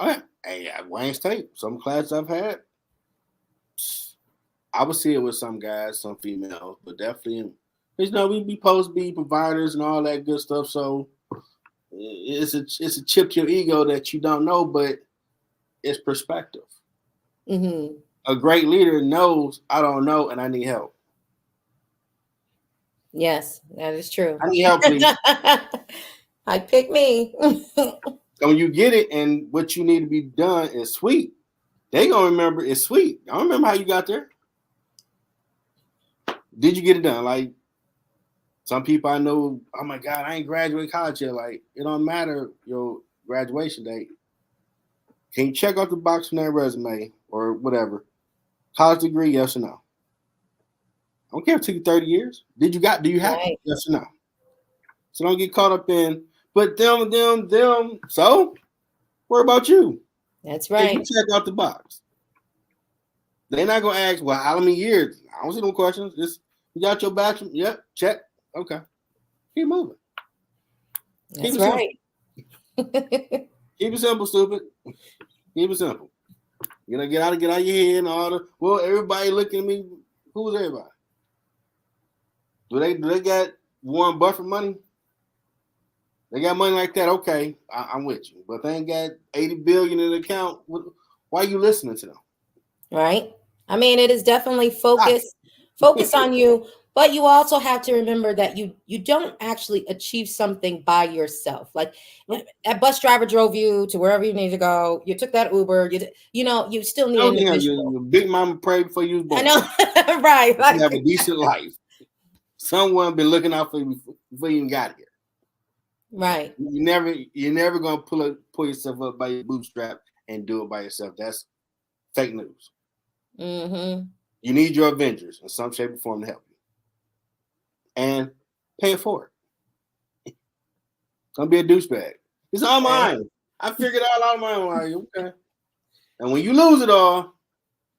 All right. Hey, Wayne State, some classes I've had, I would see it with some guys, some females, but definitely, we be supposed to be providers and all that good stuff. So it's a chip to your ego that you don't know, but it's perspective. Mm-hmm. A great leader knows I don't know and I need help. Yes, that is true. I need help, please. I pick me. And when you get it and what you need to be done is sweet, they gonna remember it's sweet. I don't remember how you got there. Did you get it done? Like some people I know, oh my God, I ain't graduated college yet. Like it don't matter your graduation date. Can you check off the box from that resume or whatever? College degree, yes or no? I don't care if it took you 30 years. Do you have it? Yes or no? So don't get caught up in, but them. So, what about you? That's right. You check out the box. They're not going to ask, well, how many years? I don't see no questions. Just, you got your bachelor? Yep, check. Okay. Keep moving. That's right. Keep it simple, stupid. Keep it simple. Get out of your head and all the, well, everybody looking at me. Who's everybody? Do they got Warren Buffett money? They got money like that, okay, I'm with you. But they ain't got $80 billion in the account. Why are you listening to them? Right. I mean, it is definitely focus on you, but you also have to remember that you don't actually achieve something by yourself. Like that bus driver drove you to wherever you need to go. You took that Uber. You still need an individual. Your big mama prayed before you was born. I know, right? You have a decent life. Someone been looking out for you before you even got here. Right. You're never gonna pull yourself up by your bootstrap and do it by yourself. That's fake news. Mm-hmm. You need your Avengers in some shape or form to help you, and pay it forward. Don't be a douchebag. It's all mine. I figured out my own. Like, okay. And when you lose it all,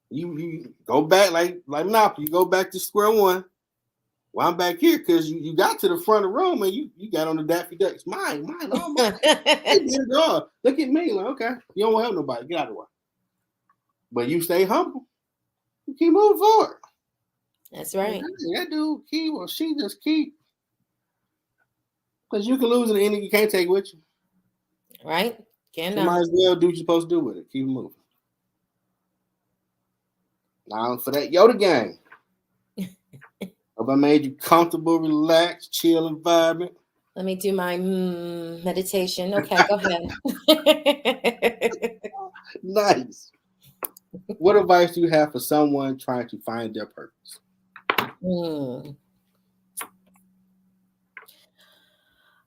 you go back like Monopoly. You go back to square one. Well, I'm back here because you got to the front of the room and you got on the Daffy Duck. It's mine, all mine. Look at me. Like, okay, you don't want to help nobody. Get out of the way. But you stay humble. You keep moving forward. That's right. That dude keep or she just keep. Because you can lose in the end, you can't take with you. Right. You might as well do what you're supposed to do with it. Keep moving. Now for that Yoda gang. Hope I made you comfortable, relaxed, chill environment. Let me do my meditation. Okay, go ahead. Nice. What advice do you have for someone trying to find their purpose?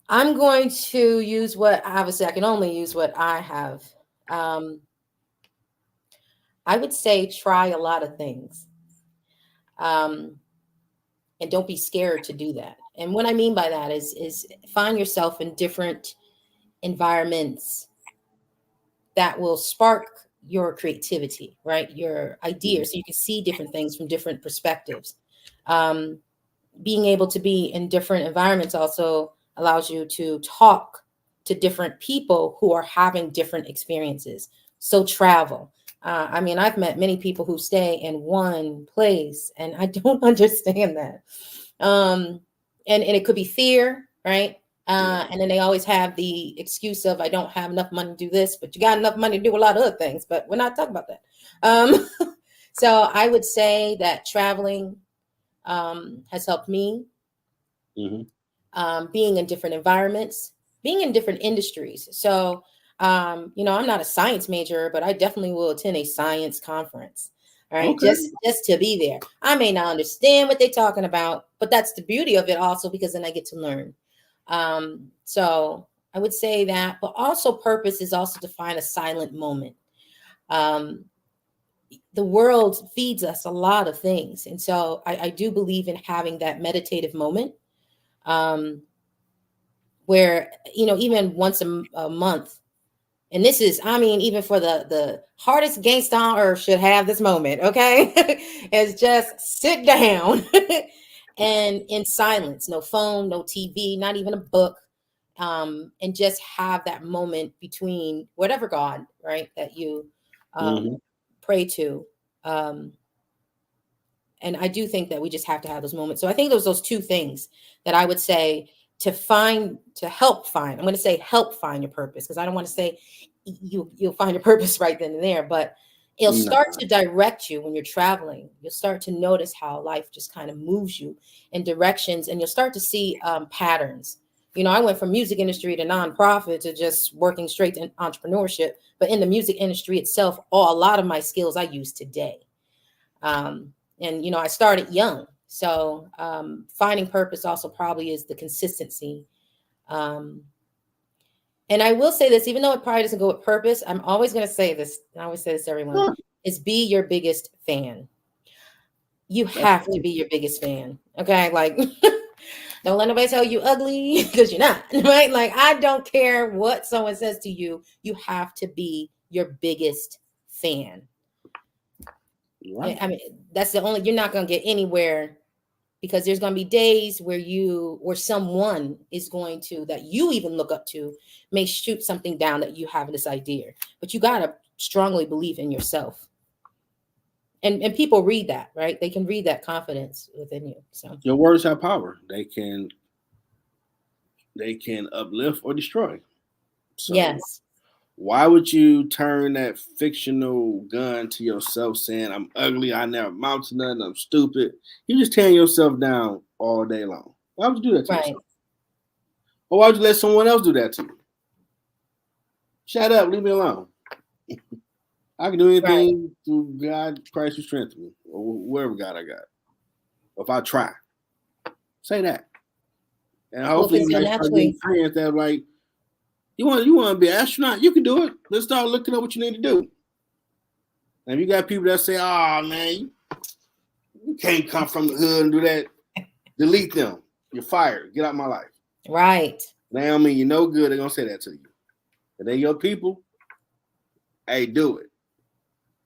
I'm going to use obviously I can only use what I have. I would say try a lot of things. And don't be scared to do that. And what I mean by that is find yourself in different environments that will spark your creativity, right? Your ideas, so you can see different things from different perspectives. Being able to be in different environments also allows you to talk to different people who are having different experiences. So travel. I mean, I've met many people who stay in one place, and I don't understand that. And it could be fear, right? And then they always have the excuse of, I don't have enough money to do this, but you got enough money to do a lot of other things, but we're not talking about that. So I would say that traveling has helped me. Being in different environments, being in different industries. So, I'm not a science major, but I definitely will attend a science conference. All right. Okay. Just to be there. I may not understand what they're talking about, but that's the beauty of it also, because then I get to learn. So I would say that, but also purpose is also to find a silent moment. The world feeds us a lot of things. And so I do believe in having that meditative moment. Where, even once a month, and this is, even for the hardest gangster on earth should have this moment, okay? Is just sit down and in silence, no phone, no TV, not even a book, and just have that moment between whatever God, right, that you pray to. And I do think that we just have to have those moments. So I think those two things that I would say to help find. I'm going to say help find your purpose, because I don't want to say you'll find your purpose right then and there, but it'll start to direct you when you're traveling. You'll start to notice how life just kind of moves you in directions, and you'll start to see patterns. I went from music industry to nonprofit to just working straight to entrepreneurship, but in the music industry itself, a lot of my skills I use today. And, I started young. So finding purpose also probably is the consistency. And I will say this, even though it probably doesn't go with purpose, I'm always going to say this. I always say this to everyone, is be your biggest fan. You have to be your biggest fan. Okay. Like, don't let nobody tell you ugly, because you're not, right? Like, I don't care what someone says to you. You have to be your biggest fan. Right. That's you're not going to get anywhere, because there's going to be days where someone is going to, that you even look up to, may shoot something down that you have this idea, but you got to strongly believe in yourself. And people read that, right? They can read that confidence within you. So your words have power. They can uplift or destroy. So yes. Why would you turn that fictional gun to yourself saying, I'm ugly, I never amount to nothing, I'm stupid? You're just tearing yourself down all day long. Why would you do that to yourself? Or why would you let someone else do that to you? Shut up, leave me alone. I can do anything through God, Christ who strengthens me, or wherever God I got. Or if I try. Say that. And hopefully you might start getting friends that are like, you want to be an astronaut? You can do it. Let's start looking at what you need to do. And if you got people that say, "Oh man, you can't come from the hood and do that," delete them. You're fired. Get out of my life. Right. They don't mean you're no good. They're gonna say that to you. If they your people, hey, do it.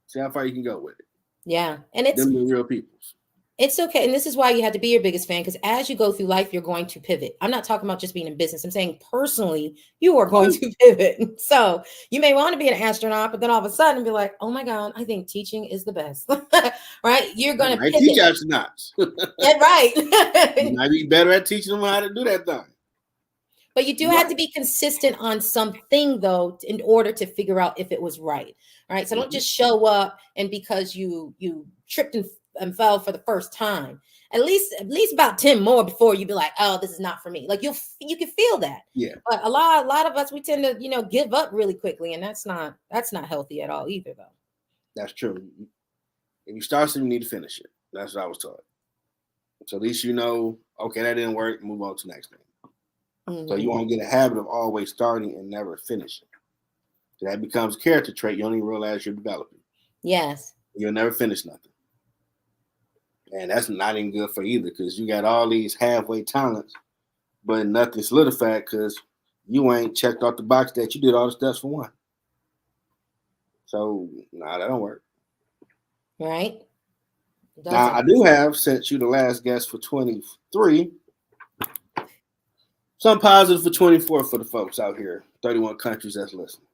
See how far you can go with it. Yeah, and it's them the real peoples. It's okay. And this is why you have to be your biggest fan, because as you go through life, you're going to pivot. I'm not talking about just being in business. I'm saying personally, you are going to pivot. So you may want to be an astronaut, but then all of a sudden be like, oh my God, I think teaching is the best. Right? You're going to teach astronauts. Yeah, right. You might be better at teaching them how to do that thing. But you do have to be consistent on something, though, in order to figure out if it was right. All right. So don't just show up and because you tripped and fell for the first time, at least about 10 more before you be like, oh, this is not for me. Like you can feel that. Yeah. But a lot of us, we tend to, give up really quickly. And that's not healthy at all either, though. That's true. If you start something, you need to finish it. That's what I was taught. So at least okay, that didn't work, move on to the next thing. Mm-hmm. So you won't get a habit of always starting and never finishing. So that becomes a character trait you don't even realize you're developing. Yes. You'll never finish nothing. And that's not even good for either, because you got all these halfway talents, but nothing solidified because you ain't checked off the box that you did all the steps for one. So, that don't work. Right. Now, I do have, since you the last guest for 23, Some positive for 24 for the folks out here. 31 countries that's listening.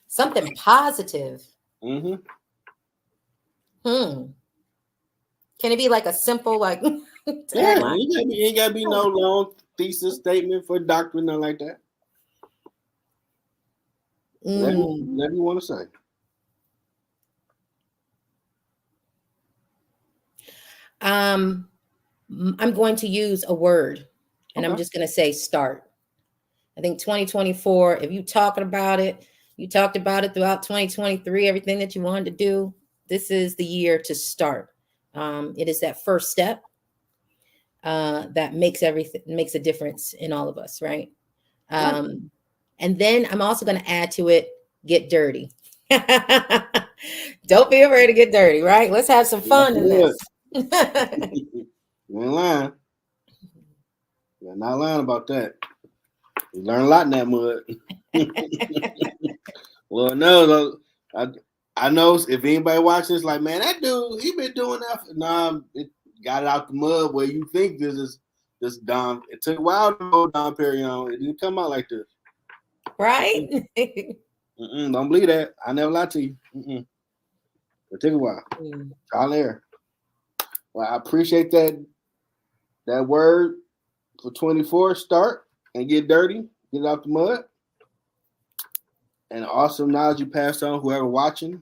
Something positive. Mm-hmm. Can it be like a simple, like, yeah, ain't got to be no long thesis statement for doctorate, nothing like that. Whatever you want to say. I'm going to use a word, and I'm just going to say start. I think 2024, if you talking about it, you talked about it throughout 2023, everything that you wanted to do, this is the year to start. It is that first step that makes a difference in all of us, right? And then I'm also going to add to it, get dirty. Don't be afraid to get dirty, right? Let's have some fun in this. You ain't lying. You're not lying about that. You learn a lot in that mud. Well, no, I know if anybody watching this, like, man, that dude, he been doing that. Nah, it got it out the mud where you think this is this Dom. It took a while to go Dom Perignon. It didn't come out like this. Right? Don't believe that. I never lied to you. It took a while. Trial and error. Well, I appreciate that word for 24. Start and get dirty. Get it out the mud. And awesome knowledge you passed on whoever watching.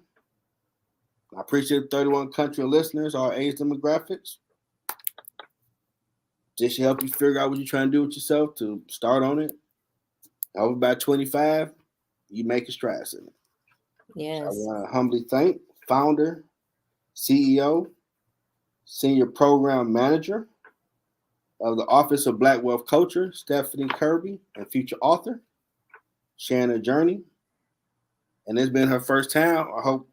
I appreciate 31 country listeners, all age demographics. Just to help you figure out what you're trying to do with yourself to start on it. Over by 25, you make strides in it. Yes. So I want to humbly thank founder, CEO, senior program manager of the Office of Black Wealth Culture, Stephannie Kirby, and future author, sharing her journey. And it's been her first time. I hope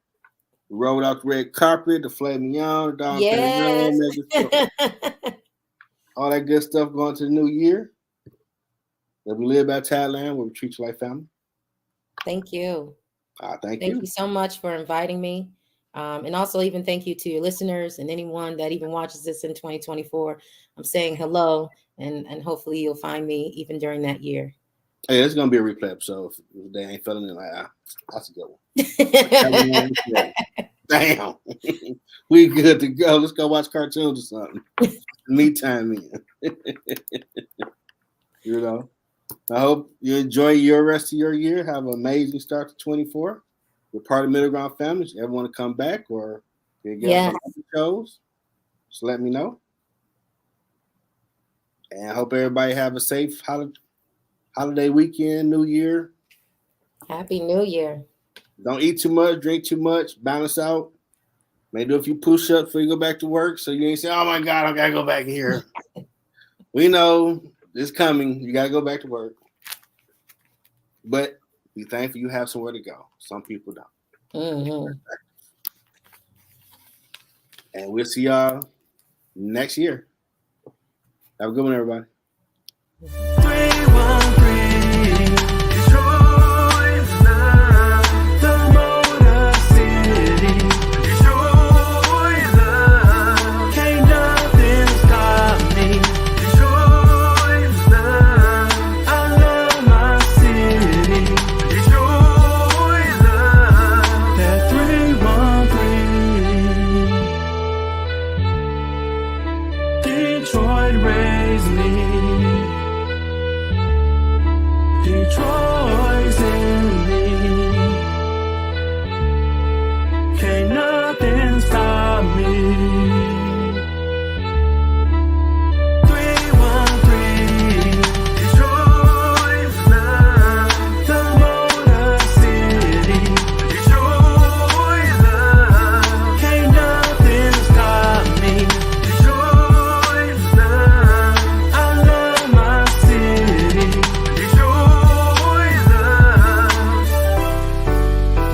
we rolled out the red carpet, the filet mignon, the Dom Perignon, all that good stuff going to the new year. That we live by Thailand, where we treat you like family. Thank you. Thank you. Thank you so much for inviting me. And also even thank you to your listeners and anyone that even watches this in 2024. I'm saying hello, and hopefully you'll find me even during that year. Hey, it's going to be a replay episode. If they ain't feeling it, like, that's a good one. Damn. We good to go. Let's go watch cartoons or something. Me time in. You know, I hope you enjoy your rest of your year. Have an amazing start to 24. You're part of Middle Ground Family. If you ever want to come back or you get some shows, just let me know. And I hope everybody have a safe holiday weekend, New Year. Happy New Year. Don't eat too much, drink too much, balance out. Maybe do a few push-ups before you go back to work so you ain't say, oh, my God, I got to go back here. We know it's coming. You got to go back to work. But be thankful you have somewhere to go. Some people don't. And we'll see y'all next year. Have a good one, everybody.